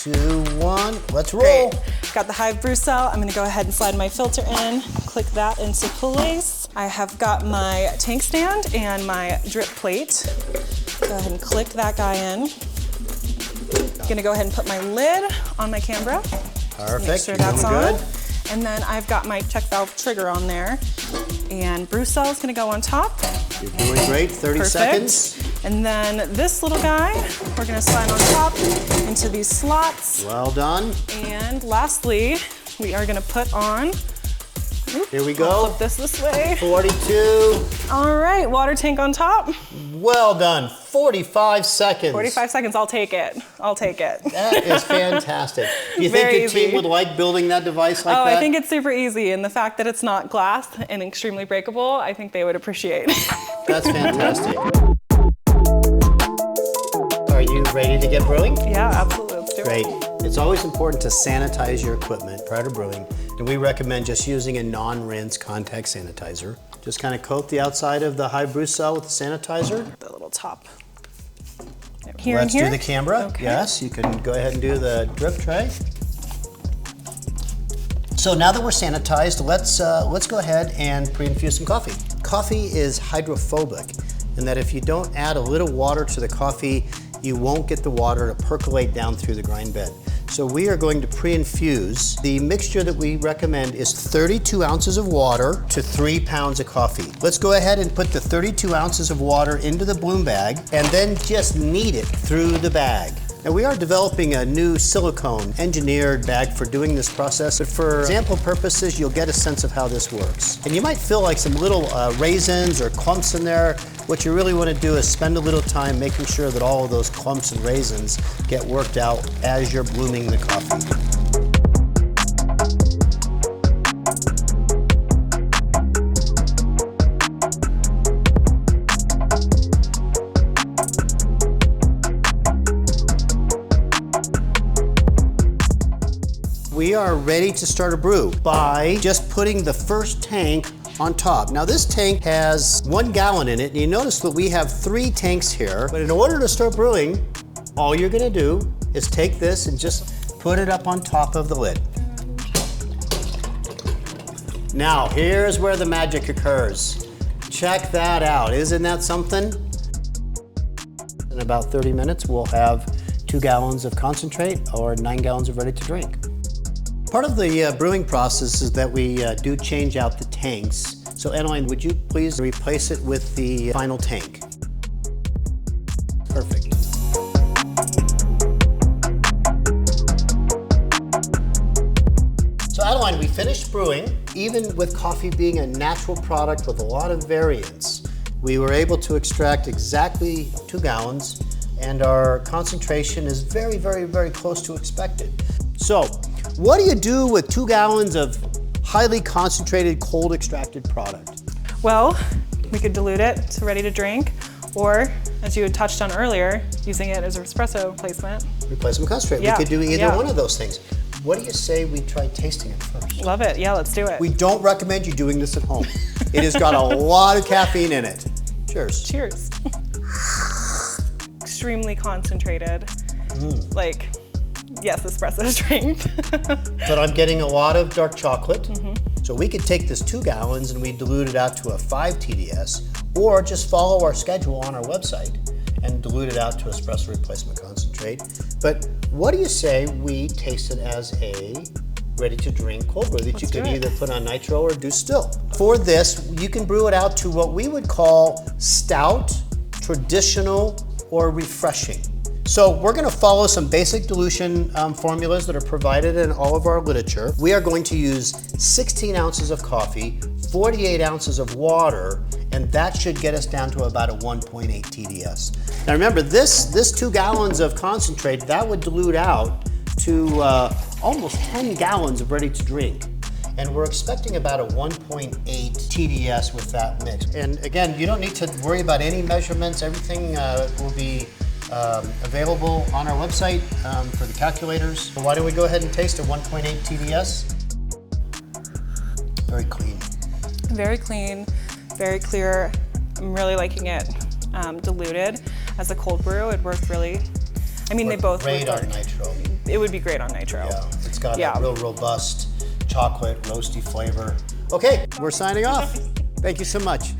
2, 1, let's roll. Great. Got the HIVE brew cell. I'm gonna go ahead and slide my filter in, click that into place. I have got my tank stand and my drip plate. Go ahead and click that guy in. Gonna go ahead and put my lid on my Canberra. Perfect, Make sure that's on. And then I've got my check valve trigger on there. And brew cell is gonna go on top. You're doing great, 30 seconds. And then this little guy, we're gonna slide on top into these slots. Well done. And lastly, we are gonna put on, here we go. Flip this way. 42. All right, water tank on top. Well done, 45 seconds. 45 seconds, I'll take it. I'll take it. That is fantastic. Do you think your team would like building that device like that? Oh, I think it's super easy, and the fact that it's not glass and extremely breakable, I think they would appreciate. That's fantastic. Are you ready to get brewing? Yeah, absolutely, let's do it. Great. It's always important to sanitize your equipment prior to brewing, and we recommend just using a non-rinse contact sanitizer. Just kind of coat the outside of the HIVE brew cell with the sanitizer. The little top. Let's do the Canberra. Okay. Yes, you can go ahead and do the drip tray. So now that we're sanitized, let's go ahead and pre-infuse some coffee. Coffee is hydrophobic, in that if you don't add a little water to the coffee, you won't get the water to percolate down through the grind bed. So we are going to pre-infuse. The mixture that we recommend is 32 ounces of water to 3 pounds of coffee. Let's go ahead and put the 32 ounces of water into the bloom bag and then just knead it through the bag. Now we are developing a new silicone engineered bag for doing this process, but for example purposes, you'll get a sense of how this works. And you might feel like some little raisins or clumps in there. What you really want to do is spend a little time making sure that all of those clumps and raisins get worked out as you're blooming the coffee. We are ready to start a brew by just putting the first tank on top. Now this tank has 1 gallon in it, and you notice that we have 3 tanks here, but in order to start brewing, all you're gonna do is take this and just put it up on top of the lid. Now, here's where the magic occurs. Check that out, isn't that something? In about 30 minutes, we'll have 2 gallons of concentrate or 9 gallons of ready to drink. Part of the brewing process is that we do change out the tanks. So Adeline, would you please replace it with the final tank? Perfect. So Adeline, we finished brewing. Even with coffee being a natural product with a lot of variance, we were able to extract exactly 2 gallons, and our concentration is very, very, very close to expected. So, what do you do with 2 gallons of highly concentrated, cold extracted product? Well, we could dilute it to ready to drink, or as you had touched on earlier, using it as a espresso replacement. Replacement concentrate. Yeah. We could do either one of those things. What do you say we try tasting it first? Love it. Yeah, let's do it. We don't recommend you doing this at home. It has got a lot of caffeine in it. Cheers. Cheers. Extremely concentrated. Like, yes, espresso strength. But I'm getting a lot of dark chocolate. So we could take this 2 gallons and we dilute it out to a 5 TDS, or just follow our schedule on our website and dilute it out to espresso replacement concentrate. But what do you say we taste it as a ready to drink cold brew that you could either put on nitro or do still? For this, you can brew it out to what we would call stout, traditional, or refreshing. So we're going to follow some basic dilution formulas that are provided in all of our literature. We are going to use 16 ounces of coffee, 48 ounces of water, and that should get us down to about a 1.8 TDS. Now remember, this 2 gallons of concentrate, that would dilute out to almost 10 gallons of ready to drink. And we're expecting about a 1.8 TDS with that mix. And again, you don't need to worry about any measurements. Everything will be available on our website for the calculators. So why don't we go ahead and taste a 1.8 TDS? Very clean. Very clean, very clear. I'm really liking it diluted as a cold brew. It worked really I mean, they both great would on work. nitro. It would be great on nitro. Yeah, it's got Yeah. a real robust chocolate, roasty flavor. Okay, we're signing off. Thank you so much.